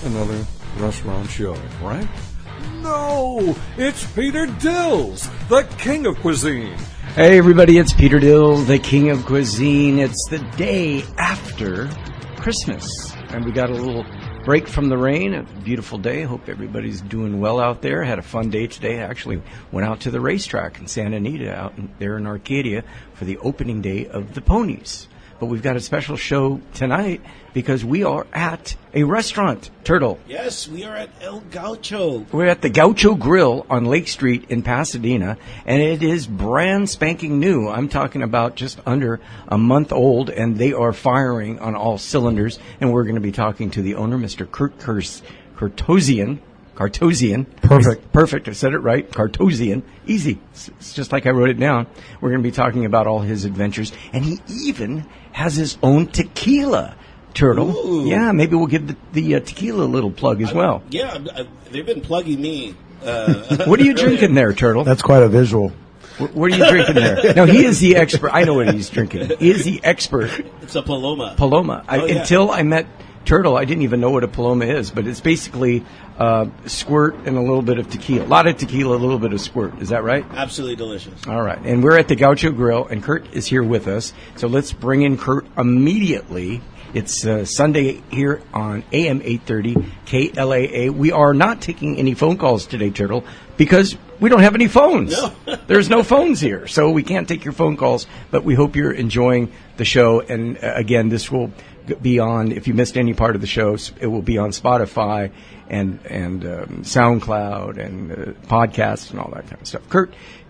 another restaurant show, right? No, it's Peter Dills, the king of cuisine. Hey everybody, it's Peter Dills, the king of cuisine. It's the day after Christmas, and we got a little break from the rain. A beautiful day. Hope everybody's doing well out there. Had a fun day today. I actually went out to the racetrack in Santa Anita out there in Arcadia for the opening day of the ponies. But we've got a special show tonight because we are at a restaurant, Turtle. Yes, we are at El Gaucho. We're at the Gaucho Grill on Lake Street in Pasadena, and it is brand spanking new. I'm talking about just under a month old, and they are firing on all cylinders. And we're going to be talking to the owner, Mr. Kirk Cartozian. Perfect. I said it right. Cartozian. Easy. It's just like I wrote it down. We're going to be talking about all his adventures. And he even has his own tequila, Turtle. Ooh. Yeah, maybe we'll give the tequila a little plug as well. They've been plugging me. What are you drinking there, Turtle? That's quite a visual. What are you drinking there? Now, he is the expert. I know what he's drinking. He is the expert. It's a Paloma. Until I met Turtle, I didn't even know what a Paloma is, but it's basically squirt and a little bit of tequila. A lot of tequila, a little bit of squirt. Is that right? Absolutely delicious. All right. And we're at the Gaucho Grill, and Kurt is here with us. So let's bring in Kurt immediately. It's Sunday here on AM 830 KLAA. We are not taking any phone calls today, Turtle, because we don't have any phones. No. There's no phones here, so we can't take your phone calls, but we hope you're enjoying the show. And again, this will be on, if you missed any part of the show, it will be on Spotify and SoundCloud and podcasts and all that kind of stuff.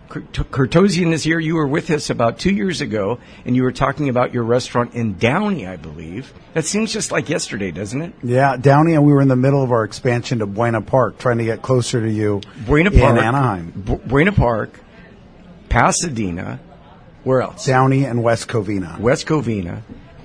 Cartozian is here. You were with us about 2 years ago, and you were talking about your restaurant in Downey, I believe. That seems just like yesterday, doesn't it? Yeah, Downey, and we were in the middle of our expansion to Buena Park, trying to get closer to you in Anaheim. Buena Park, Pasadena, where else? Downey and West Covina.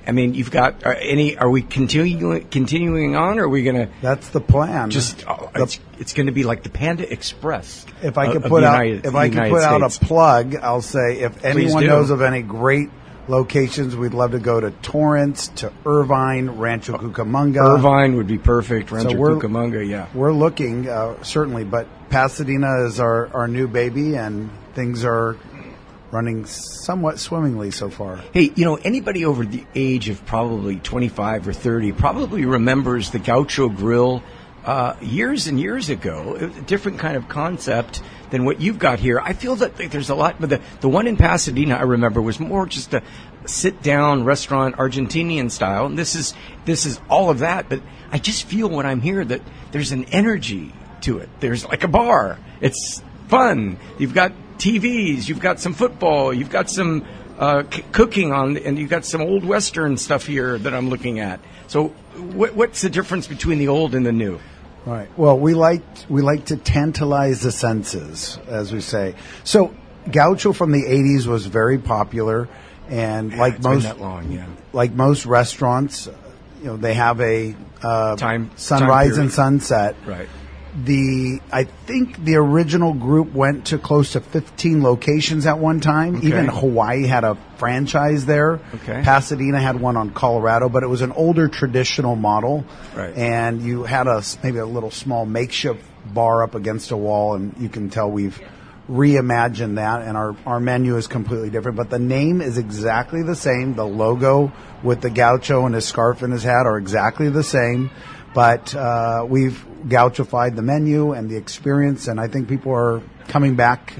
I mean, you've got are we continuing on, or are we going to? That's the plan. It's going to be like the Panda Express. If I could put out a plug, I'll say if anyone knows of any great locations, we'd love to go to Torrance, to Irvine, Rancho Cucamonga. Irvine would be perfect. Rancho Cucamonga, yeah. We're looking certainly, but Pasadena is our new baby, and things are running somewhat swimmingly so far. Hey, anybody over the age of probably 25 or 30 probably remembers the Gaucho Grill years and years ago. It was a different kind of concept than what you've got here. I feel that there's a lot, but the one in Pasadena I remember was more just a sit-down restaurant, Argentinian style. And this is all of that, but I just feel when I'm here that there's an energy to it. There's like a bar. It's fun. You've got TVs, you've got some football, you've got some cooking on, and you've got some old Western stuff here that I'm looking at. So what's the difference between the old and the new? Right. Well, we like to tantalize the senses, as we say. So Gaucho from the 80s was very popular, and like most restaurants, they have a sunrise and sunset. Right. I think the original group went to close to 15 locations at one time. Okay. Even Hawaii had a franchise there. Okay. Pasadena had one on Colorado, but it was an older traditional model. Right. And you had maybe a little small makeshift bar up against a wall, and you can tell we've reimagined that, and our menu is completely different. But the name is exactly the same. The logo with the Gaucho and his scarf and his hat are exactly the same. But we've gauchofied the menu and the experience, and I think people are coming back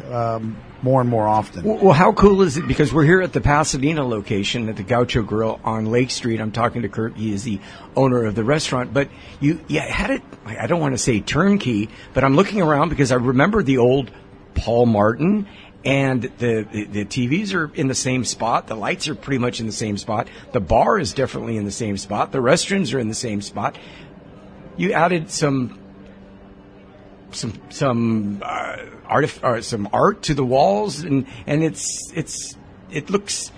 more and more often. Well, how cool is it? Because we're here at the Pasadena location at the Gaucho Grill on Lake Street. I'm talking to Kurt. He is the owner of the restaurant. But you had it, I don't want to say turnkey, but I'm looking around because I remember the old Paul Martin, and the TVs are in the same spot. The lights are pretty much in the same spot. The bar is definitely in the same spot. The restrooms are in the same spot. You added some art to the walls, and it looks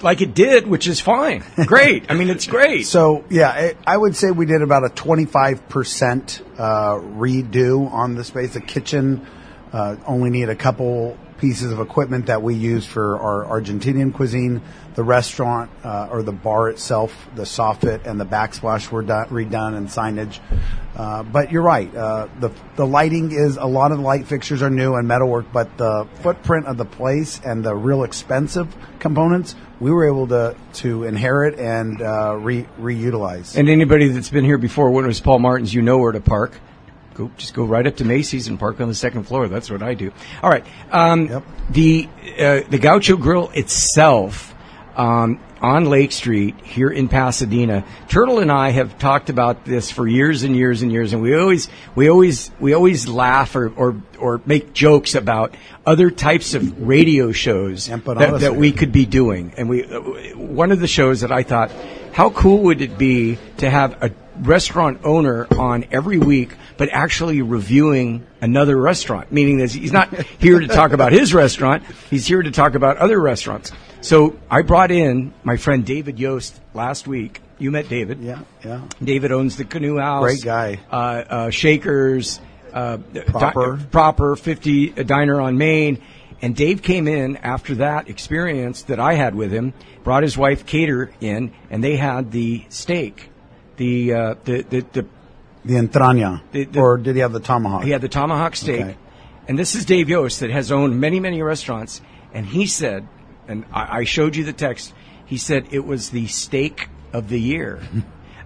like it did, which is fine. Great. I mean, it's great. So yeah, I would say we did about a 25% redo on the space. The kitchen only need a couple pieces of equipment that we use for our Argentinian cuisine. The restaurant or the bar itself, the soffit and the backsplash were redone, and signage. But you're right. The lighting is, a lot of the light fixtures are new and metalwork, but the footprint of the place and the real expensive components we were able to inherit and reutilize. And anybody that's been here before, when it was Paul Martin's, you know where to park. Just go right up to Macy's and park on the second floor. That's what I do. All right. Yep. The Gaucho Grill itself, on Lake Street here in Pasadena. Turtle and I have talked about this for years and years and years, and we always laugh or make jokes about other types of radio shows that we could be doing. And one of the shows that I thought, how cool would it be to have a restaurant owner on every week, but actually reviewing another restaurant, meaning that he's not here to talk about his restaurant, he's here to talk about other restaurants. So I brought in my friend David Yost last week. You met David. Yeah. David owns the Canoe House. Great guy. Shakers. Proper 50 Diner on Main. And Dave came in after that experience that I had with him, brought his wife Cater in, and they had the steak. The entraña, or did he have the tomahawk? He had the tomahawk steak. Okay. And this is Dave Yost that has owned many, many restaurants. And he said, and I showed you the text, he said it was the steak of the year.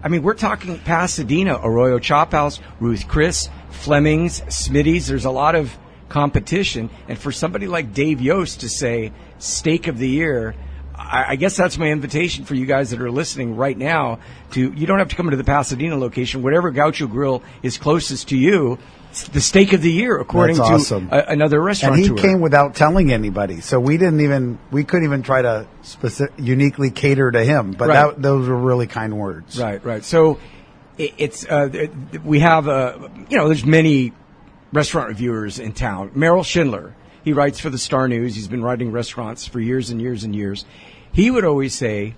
I mean, we're talking Pasadena, Arroyo Chop House, Ruth Chris, Fleming's, Smitty's. There's a lot of competition. And for somebody like Dave Yost to say steak of the year, I guess that's my invitation for you guys that are listening right now. You don't have to come to the Pasadena location. Whatever Gaucho Grill is closest to you, it's the steak of the year, according to another restaurant. And he came without telling anybody, so we couldn't even try to uniquely cater to him. But those were really kind words. Right. So we have there's many restaurant reviewers in town. Merrill Schindler. He writes for the Star News. He's been writing restaurants for years and years and years. He would always say,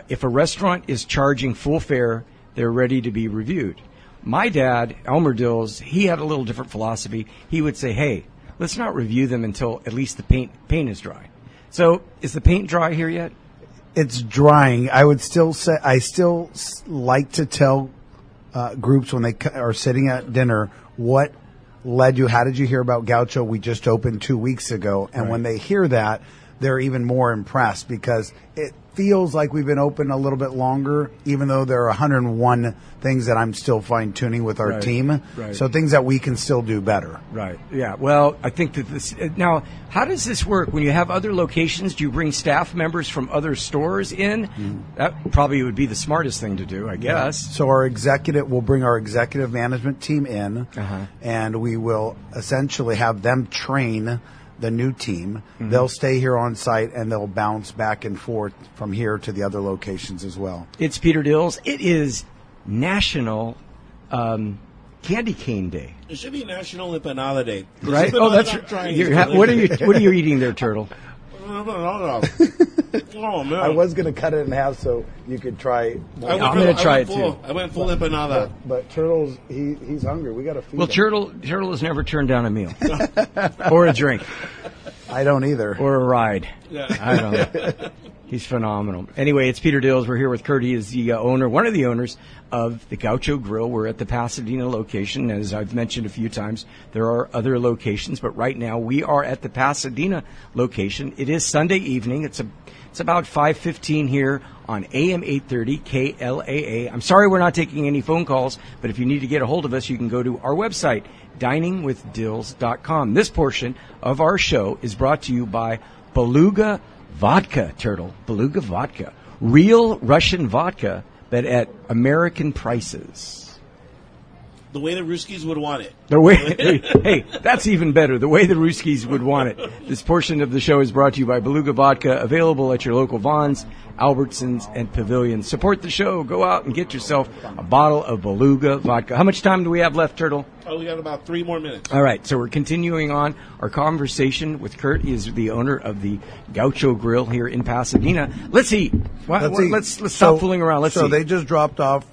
if a restaurant is charging full fare, they're ready to be reviewed. My dad, Elmer Dills, he had a little different philosophy. He would say, hey, let's not review them until at least the paint is dry. So is the paint dry here yet? It's drying. I would still say, I still like to tell groups when they are sitting at dinner, what led you, how did you hear about Gaucho? We just opened 2 weeks ago. And when they hear that, they're even more impressed because it feels like we've been open a little bit longer, even though there are 101 things that I'm still fine-tuning with our team. Right. So things that we can still do better. Right. Yeah. Well, I think that this... Now, how does this work? When you have other locations, do you bring staff members from other stores in? That probably would be the smartest thing to do, I guess. Yeah. So we'll bring our executive management team in, and we will essentially have them train the new team. They'll stay here on site, and they'll bounce back and forth from here to the other locations as well. It's Peter Dills. It is National Candy Cane Day. It should be National Empanada Day. Right? Oh, that's right. What are you eating there, Turtle? Oh, man. I was going to cut it in half so you could try. I'm going to try it too. I went full empanada. But Turtle's, he's hungry. We got to feed him. Well, Turtle has never turned down a meal or a drink. I don't either. Or a ride. Yeah. I don't know. He's phenomenal. Anyway, it's Peter Dills. We're here with Kurt. He is the owner, one of the owners of the Gaucho Grill. We're at the Pasadena location. As I've mentioned a few times, there are other locations, but right now we are at the Pasadena location. It is Sunday evening. It's about 5:15 here on AM 830 KLAA. I'm sorry we're not taking any phone calls, but if you need to get a hold of us, you can go to our website, diningwithdills.com. This portion of our show is brought to you by Beluga Vodka, Turtle. Beluga Vodka. Real Russian vodka, but at American prices. The way the Ruskies would want it. Hey, that's even better. The way the Ruskies would want it. This portion of the show is brought to you by Beluga Vodka, available at your local Vons, Albertsons, and Pavilions. Support the show. Go out and get yourself a bottle of Beluga Vodka. How much time do we have left, Turtle? Oh, we got about 3 more minutes. All right, so we're continuing on our conversation with Kurt. He is the owner of the Gaucho Grill here in Pasadena. Let's eat. Let's stop fooling around. Let's eat. So they just dropped off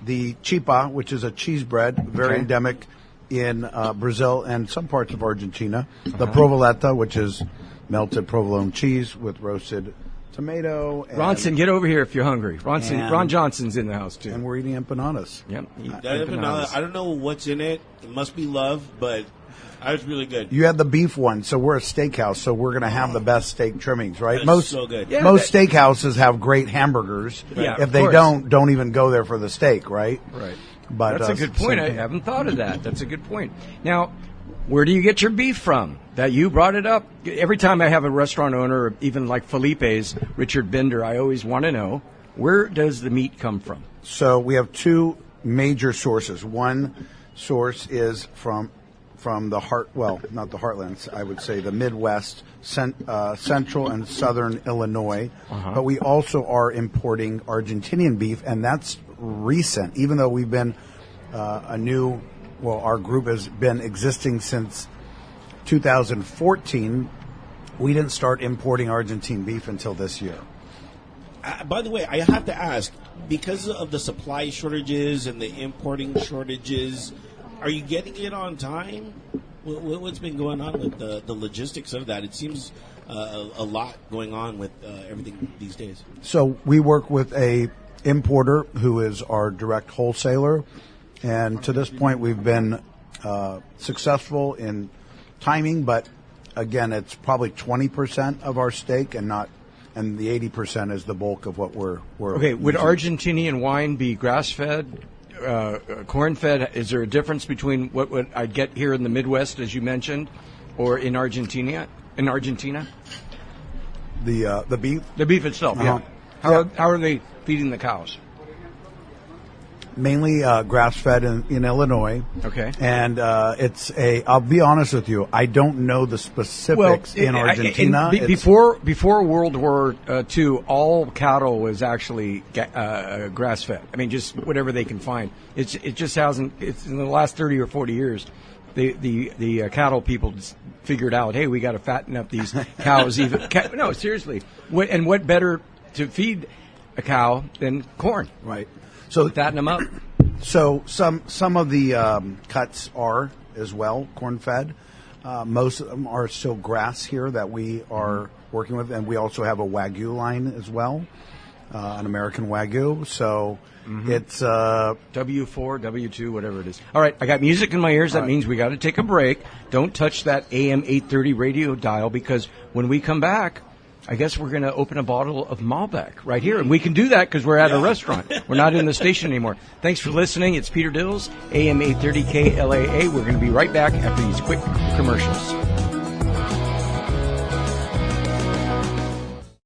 the chipa, which is a cheese bread, very endemic in Brazil and some parts of Argentina. The provoleta, which is melted provolone cheese with roasted tomato. And, Ronson, get over here if you're hungry. Ron Johnson's in the house, too. And we're eating empanadas. Yep. That empanada, I don't know what's in it. It must be love, but it was really good. You had the beef one, so we're a steakhouse, so we're going to have the best steak trimmings, right? That's so good. Yeah, most steakhouses have great hamburgers. Yeah, if of they course. don't even go there for the steak, right? Right. But That's a good point. I haven't thought of that. That's a good point. Now, where do you get your beef from? That you brought it up. Every time I have a restaurant owner, even like Felipe's, Richard Bender, I always want to know, where does the meat come from? So we have two major sources. One source is from the not the heartlands, I would say the Midwest, central and southern Illinois. But we also are importing Argentinian beef, and that's recent. Even though we've been our group has been existing since 2014, we didn't start importing Argentine beef until this year. By the way, I have to ask, because of the supply shortages and the importing shortages, are you getting it on time? What's been going on with the logistics of that? It seems a lot going on with everything these days. So we work with a importer who is our direct wholesaler, and to this point we've been successful in timing, but again, it's probably 20% of our steak and the 80% is the bulk of what we're Okay, would using. Argentinian wine be grass-fed, corn-fed? Is there a difference between what I'd get here in the Midwest, as you mentioned, or in Argentina? The beef? The beef itself, yeah. How are they feeding the cows? Mainly grass-fed in Illinois. Okay. And I'll be honest with you, I don't know the specifics in Argentina. Before World War II, all cattle was actually grass-fed. I mean, just whatever they can find. It just hasn't. It's in the last 30 or 40 years, the cattle people just figured out, hey, we got to fatten up these cows. No, seriously. What better to feed a cow than corn? Right. So fatten them up. So some of the cuts are as well corn-fed. Most of them are still grass here that we are working with, and we also have a Wagyu line as well, an American Wagyu. So it's W4, W2, whatever it is. All right, I got music in my ears. That means we got to take a break. Don't touch that AM 830 radio dial, because when we come back, I guess we're going to open a bottle of Malbec right here. And we can do that because we're at a restaurant. We're not in the station anymore. Thanks for listening. It's Peter Dills, AM 830 KLAA. We're going to be right back after these quick commercials.